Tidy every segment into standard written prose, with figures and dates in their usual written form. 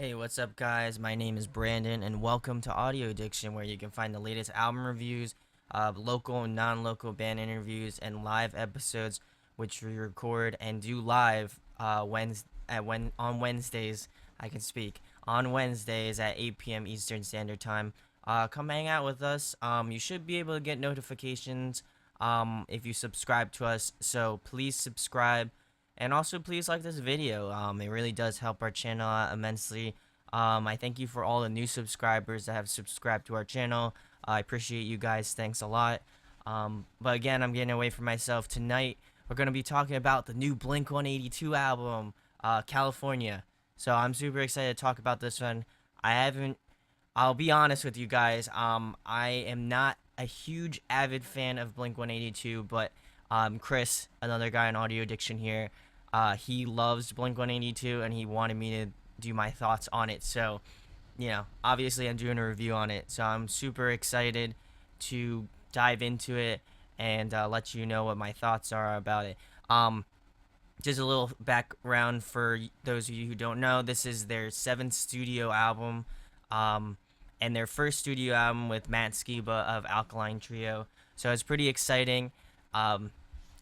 Hey, what's up, guys? My name is Brandon, and welcome to Audio Addiction, where you can find the latest album reviews, local and non-local band interviews, and live episodes, which we record and do live on Wednesdays. I can speak on Wednesdays at 8 p.m. Eastern Standard Time. Come hang out with us. You should be able to get notifications if you subscribe to us. So please subscribe. And also, please like this video. It really does help our channel out immensely. I thank you for all the new subscribers that have subscribed to our channel. I appreciate you guys. Thanks a lot. But again, I'm getting away from myself. Tonight, we're going to be talking about the new Blink-182 album, California. So I'm super excited to talk about this one. I'll be honest with you guys. I am not a huge avid fan of Blink-182, but Chris, another guy in Audio Addiction here, he loves Blink-182, and he wanted me to do my thoughts on it. So, obviously I'm doing a review on it. So I'm super excited to dive into it and let you know what my thoughts are about it. Just a little background for those of you who don't know. This is their seventh studio album, and their first studio album with Matt Skiba of Alkaline Trio. So it's pretty exciting.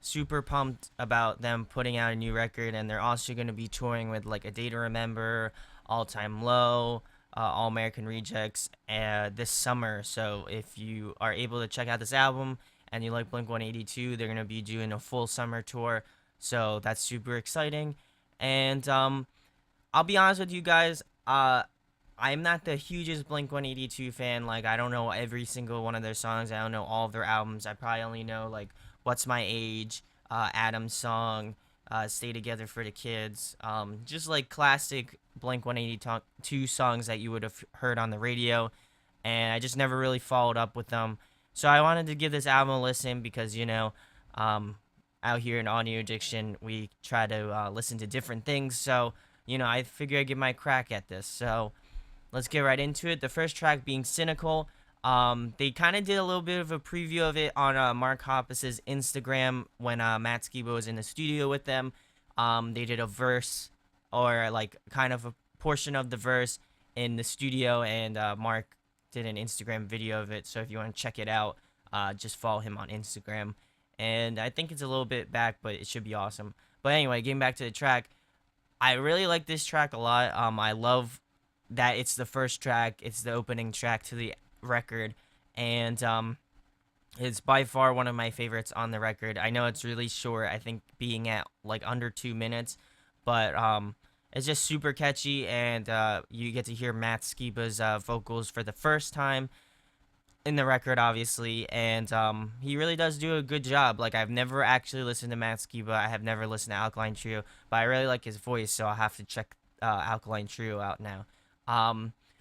Super pumped about them putting out a new record, and they're also going to be touring with like A Day to Remember, All Time Low, All American Rejects this summer. So if you are able to check out this album and you like Blink-182, they're going to be doing a full summer tour. So that's super exciting. And I'll be honest with you guys, I'm not the hugest Blink-182 fan. Like, I don't know every single one of their songs. I don't know all of their albums. I probably only know like What's My Age, Adam's Song, Stay Together for the Kids. Just like classic Blink-182 songs that you would have heard on the radio. And I just never really followed up with them. So I wanted to give this album a listen because, out here in Audio Addiction, we try to listen to different things. So, I figure I'd give my crack at this. So let's get right into it. The first track being Cynical. They kind of did a little bit of a preview of it on Mark Hoppus's Instagram when Matt Skiba was in the studio with them. They did a verse, or like kind of a portion of the verse in the studio, and Mark did an Instagram video of it. So if you want to check it out, just follow him on Instagram. And I think it's a little bit back, but it should be awesome. But anyway, getting back to the track, I really like this track a lot. I love that it's the first track. It's the opening track to the record, and it's by far one of my favorites on the record. I know it's really short, I think being at like under 2 minutes, but it's just super catchy, and you get to hear Matt Skiba's vocals for the first time in the record, obviously, and he really does do a good job. Like, I've never actually listened to Matt Skiba. I have never listened to Alkaline Trio, but I really like his voice, so I'll have to check Alkaline Trio out now.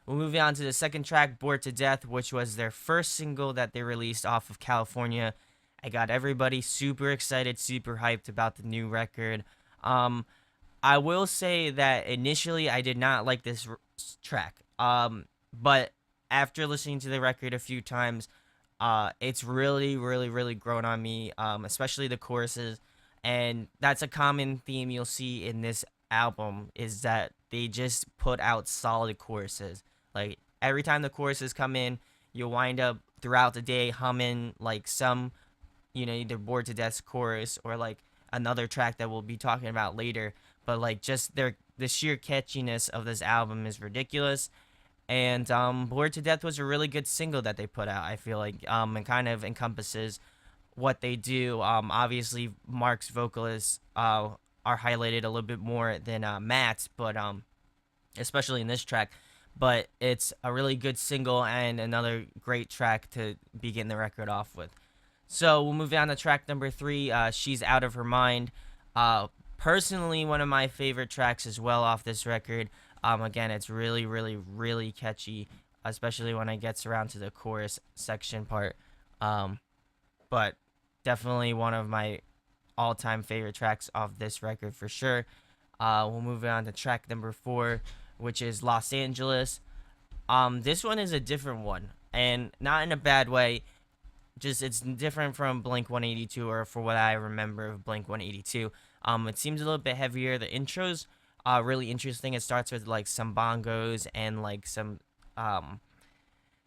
We'll move on to the second track, Bored to Death, which was their first single that they released off of California. I got everybody super excited, super hyped about the new record. I will say that initially I did not like this track, but after listening to the record a few times, it's really, really, really grown on me, especially the choruses. And that's a common theme you'll see in this album, is that they just put out solid choruses. Like, every time the choruses come in, you'll wind up throughout the day humming like some, either Bored to Death's chorus or like another track that we'll be talking about later. But like, just the sheer catchiness of this album is ridiculous. And Bored to Death was a really good single that they put out, I feel like. It kind of encompasses what they do. Obviously, Mark's vocalists are highlighted a little bit more than Matt's, but especially in this track. But it's a really good single and another great track to begin the record off with. So we'll move on to track number 3, She's Out of Her Mind. Personally, one of my favorite tracks as well off this record. Again, it's really, really, really catchy, especially when it gets around to the chorus section part. But definitely one of my all-time favorite tracks off this record for sure. We'll move on to track number 4, which is Los Angeles. This one is a different one, and not in a bad way. Just, it's different from Blink-182, or for what I remember of Blink-182. It seems a little bit heavier. The intros really interesting. It starts with like some bongos and like some um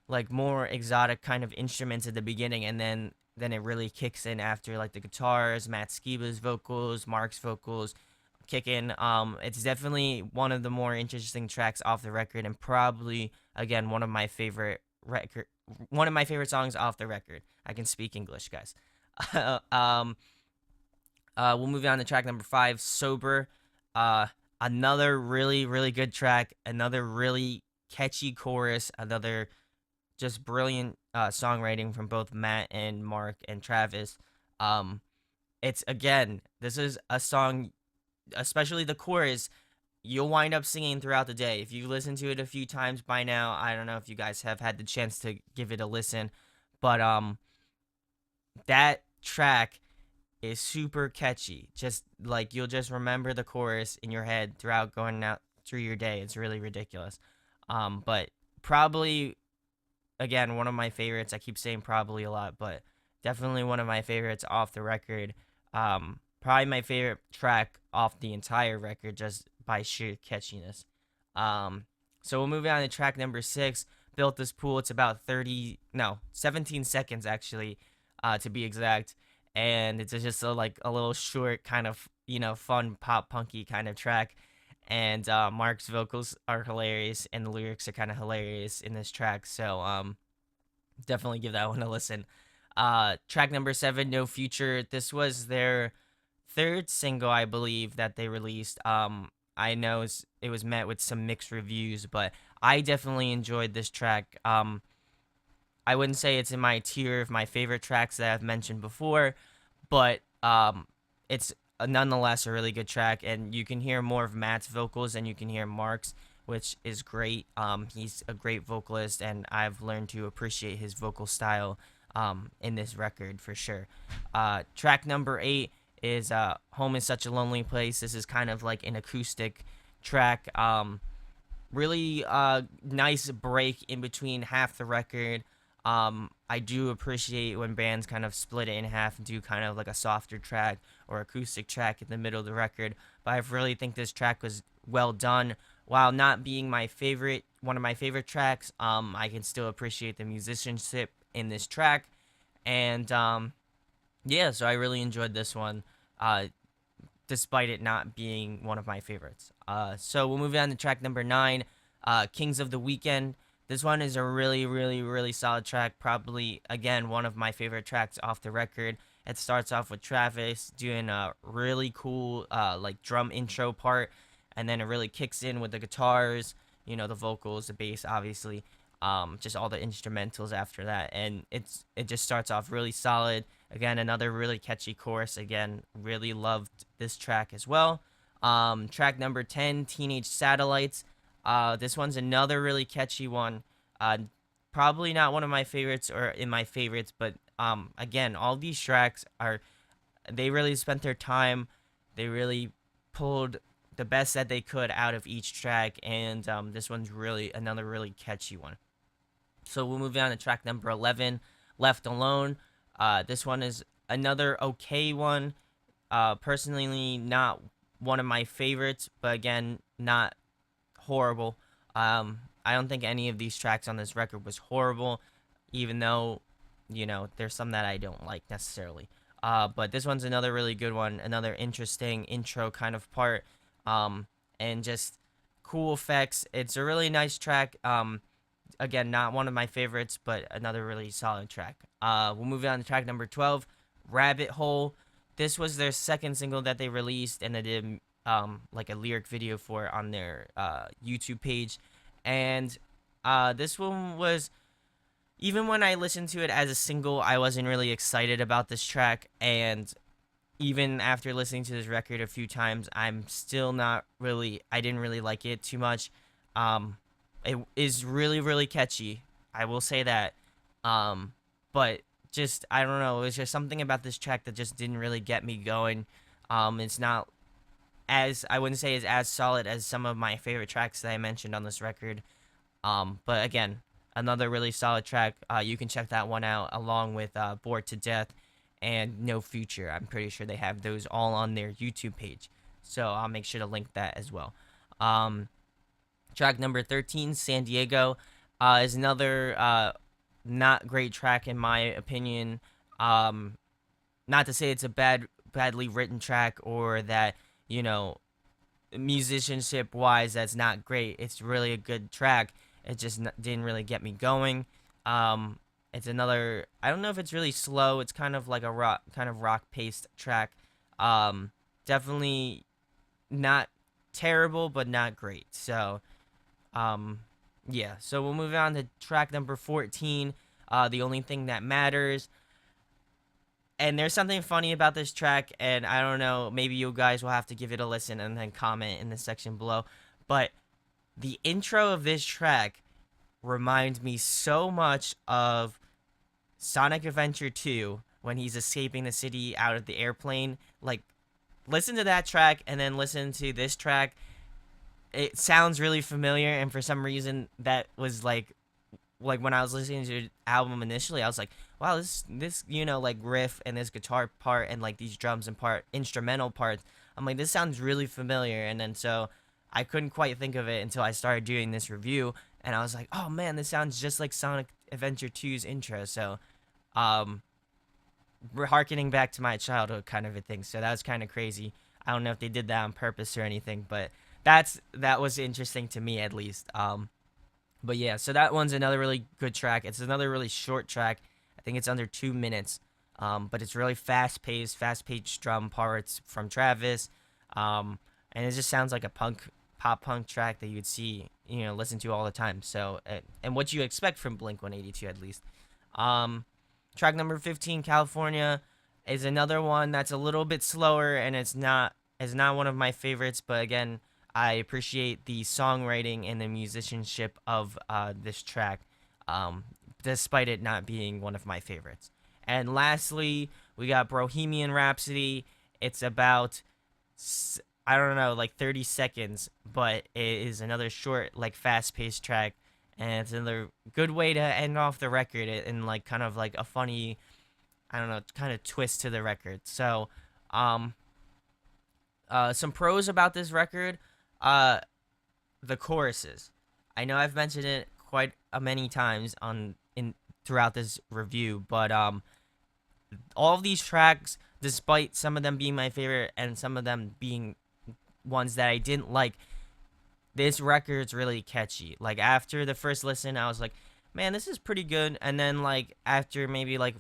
like more exotic kind of instruments at the beginning, and then it really kicks in after like the guitars, Matt Skiba's vocals, Mark's vocals kick in. It's definitely one of the more interesting tracks off the record, and probably again one of my favorite songs off the record. I can speak English, guys. um, we'll move on to track number 5, Sober. Uh, Another really really good track, another really catchy chorus, another just brilliant songwriting from both Matt and Mark and Travis. Um, it's again, this is a song, especially the chorus, you'll wind up singing throughout the day. If you listen to it a few times by now, I don't know if you guys have had the chance to give it a listen, but that track is super catchy. Just like you'll just remember the chorus in your head throughout going out through your day. It's really ridiculous. But probably again, one of my favorites. I keep saying probably a lot, but definitely one of my favorites off the record. Probably my favorite track off the entire record, just by sheer catchiness. Um, so we'll move on to track number 6. Built This Pool. It's about 17 seconds actually, to be exact, and it's just like a little short kind of fun pop punky kind of track. And Mark's vocals are hilarious, and the lyrics are kind of hilarious in this track. So definitely give that one a listen. Track number 7, No Future. This was their third single, I believe, that they released. I know it was met with some mixed reviews, but I definitely enjoyed this track. I wouldn't say it's in my tier of my favorite tracks that I've mentioned before, but it's nonetheless a really good track, and you can hear more of Matt's vocals than you can hear Mark's, which is great. He's a great vocalist, and I've learned to appreciate his vocal style in this record for sure. Track number 8 is Home Is Such a Lonely Place. This is kind of like an acoustic track. Really nice break in between half the record. I do appreciate when bands kind of split it in half and do kind of like a softer track or acoustic track in the middle of the record. But I really think this track was well done. While not being one of my favorite tracks, I can still appreciate the musicianship in this track. And yeah, so I really enjoyed this one, despite it not being one of my favorites. So we'll move on to track number 9, Kings of the Weekend. This one is a really, really, really solid track. Probably, again, one of my favorite tracks off the record. It starts off with Travis doing a really cool, like, drum intro part, and then it really kicks in with the guitars, the vocals, the bass, obviously, just all the instrumentals after that, and it just starts off really solid. Again, another really catchy chorus. Again, really loved this track as well. Track number 10, Teenage Satellites. This one's another really catchy one. Probably not one of my favorites or in my favorites, but again, all these tracks they really spent their time. They really pulled the best that they could out of each track, and this one's really another really catchy one. So we'll move on to track number 11, Left Alone. This one is another okay one. Personally, not one of my favorites, but again, not horrible. I don't think any of these tracks on this record was horrible, even though, there's some that I don't like necessarily. But this one's another really good one, another interesting intro kind of part, and just cool effects. It's a really nice track. Again, not one of my favorites, but another really solid track. We'll move on to track number 12, Rabbit Hole. This was their second single that they released, and they did like a lyric video for it on their YouTube page. And this one was, even when I listened to it as a single, I wasn't really excited about this track. And even after listening to this record a few times, I'm still not really, I didn't really like it too much. It is really, really catchy. I will say that. But just, I don't know, it was just something about this track that just didn't really get me going. It's not I wouldn't say is as solid as some of my favorite tracks that I mentioned on this record. But again, another really solid track. You can check that one out along with Bored to Death and No Future. I'm pretty sure they have those all on their YouTube page. So I'll make sure to link that as well. Um, Track number 13, San Diego, is another not great track in my opinion. Um, Not to say it's a badly written track or that, you know, musicianship wise that's not great. It's really a good track. It just didn't really get me going. Um, it's another. I don't know if it's really slow. It's kind of like a rock paced track. Um, Definitely not terrible, but not great. So, um, yeah. So we'll move on to track number 14. The only thing that matters. And there's something funny about this track, and I don't know, maybe you guys will have to give it a listen and then comment in the section below. But the intro of this track reminds me so much of Sonic Adventure 2 when he's escaping the city out of the airplane. Like, listen to that track and then listen to this track. It sounds really familiar, and for some reason, that was like when I was listening to the album initially, I was like, wow, this like riff and this guitar part and like these drums and instrumental parts. I'm like, this sounds really familiar, and then so I couldn't quite think of it until I started doing this review, and I was like, oh man, this sounds just like Sonic Adventure 2's intro. So, um, we're harkening back to my childhood kind of a thing. So that was kind of crazy. I don't know if they did that on purpose or anything, but that was interesting to me at least. But yeah, so that one's another really good track. It's another really short track. I think it's under 2 minutes. But it's really fast paced drum parts from Travis. And it just sounds like a pop punk track that you'd see, listen to all the time. So, and what you expect from Blink-182 at least. Um, Track number 15, California, is another one that's a little bit slower, and it's not one of my favorites. But again, I appreciate the songwriting and the musicianship of this track, um, despite it not being one of my favorites. And lastly, we got Bohemian Rhapsody. It's about, I don't know, like 30 seconds, but it is another short, like fast paced track. And it's another good way to end off the record in like kind of like a funny, I don't know, kind of twist to the record. So, um, some pros about this record. Uh, the choruses. I know I've mentioned it quite many times in throughout this review, but all of these tracks, despite some of them being my favorite and some of them being ones that I didn't like, this record's really catchy. Like after the first listen, I was like, man, this is pretty good. And then like after maybe like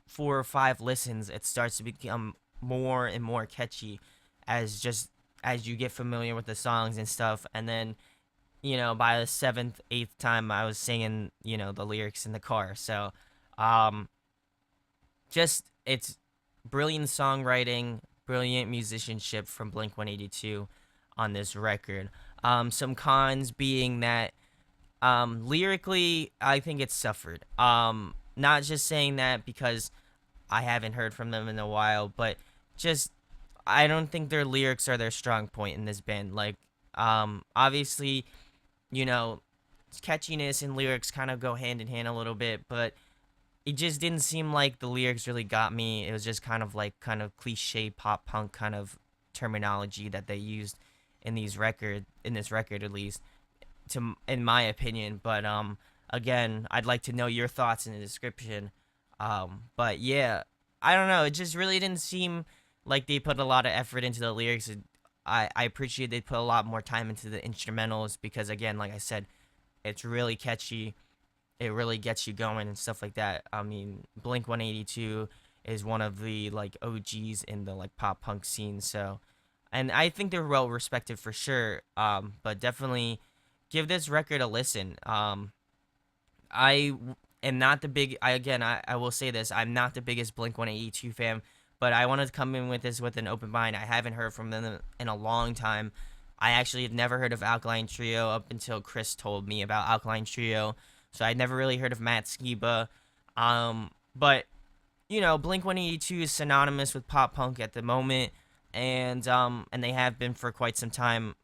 4 or 5 listens, it starts to become more and more catchy as you get familiar with the songs and stuff. And then, by the 7th, 8th time, I was singing, the lyrics in the car. So, um, just it's brilliant songwriting, brilliant musicianship from Blink 182 on this record. Some cons being that lyrically, I think it's suffered. Not just saying that because I haven't heard from them in a while, but just I don't think their lyrics are their strong point in this band. Like, obviously, you know, catchiness and lyrics kind of go hand in hand a little bit, but it just didn't seem like the lyrics really got me. It was just kind of cliche pop punk kind of terminology that they used in this record at least, in my opinion. But again, I'd like to know your thoughts in the description. But yeah, I don't know. It just really didn't seem like they put a lot of effort into the lyrics. I appreciate they put a lot more time into the instrumentals because again, like I said, it's really catchy. It really gets you going and stuff like that. I mean, Blink 182 is one of the like OGs in the like pop punk scene. So, and I think they're well respected for sure. But definitely give this record a listen. I am not the big. I will say this. I'm not the biggest Blink 182 fan, but I wanted to come in with this with an open mind. I haven't heard from them in a long time. I actually had never heard of Alkaline Trio up until Chris told me about Alkaline Trio. So I'd never really heard of Matt Skiba. But Blink 182 is synonymous with pop punk at the moment, and they have been for quite some time.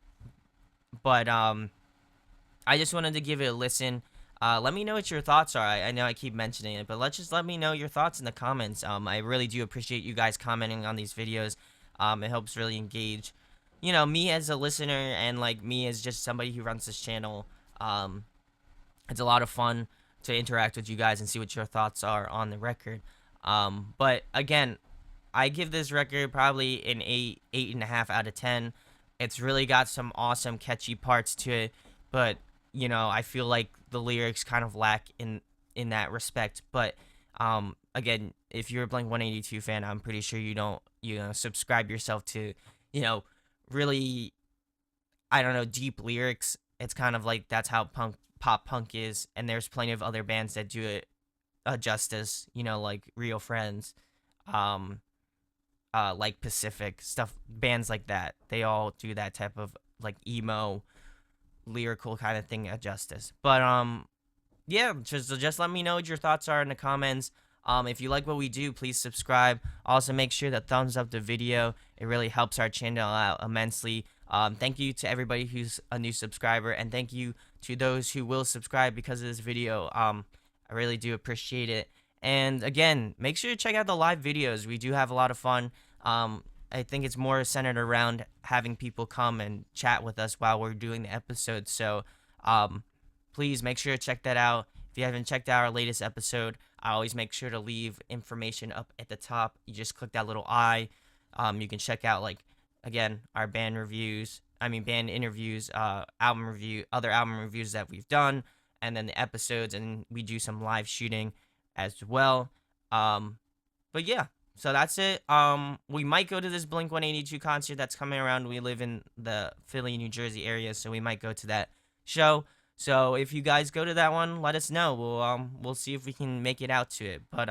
But I just wanted to give it a listen. Let me know what your thoughts are. I know I keep mentioning it, but let me know your thoughts in the comments. I really do appreciate you guys commenting on these videos. It helps really engage me as a listener and like me as just somebody who runs this channel, um, it's a lot of fun to interact with you guys and see what your thoughts are on the record. But again, I give this record probably an 8.5 out of 10. It's really got some awesome, catchy parts to it, but I feel like the lyrics kind of lack in that respect. But again, if you're a Blink-182 fan, I'm pretty sure you don't subscribe yourself to you know really, I don't know, deep lyrics. It's kind of like that's how pop punk is, and there's plenty of other bands that do it justice. Like Real Friends, um, like Pacific stuff, bands like that. They all do that type of like emo lyrical kind of thing at justice. But yeah, just let me know what your thoughts are in the comments. If you like what we do, please subscribe. Also, make sure to thumbs up the video. It really helps our channel out immensely. Thank you to everybody who's a new subscriber, and thank you to those who will subscribe because of this video. I really do appreciate it. And again, make sure to check out the live videos. We do have a lot of fun. I think it's more centered around having people come and chat with us while we're doing the episode. So, please make sure to check that out. If you haven't checked out our latest episode, I always make sure to leave information up at the top. You just click that little eye. You can check out, like, again, our band reviews. I mean, band interviews, album review, other album reviews that we've done, and then the episodes, and we do some live shooting as well. But yeah, so that's it. We might go to this Blink-182 concert that's coming around. We live in the Philly, New Jersey area, so we might go to that show. So if you guys go to that one, let us know. We'll see if we can make it out to it. But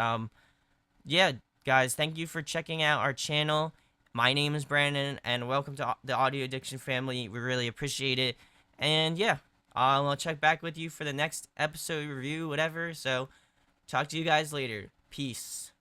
yeah, guys, thank you for checking out our channel. My name is Brandon, and welcome to the Audio Addiction family. We really appreciate it. And yeah, I'll check back with you for the next episode review, whatever. So talk to you guys later. Peace.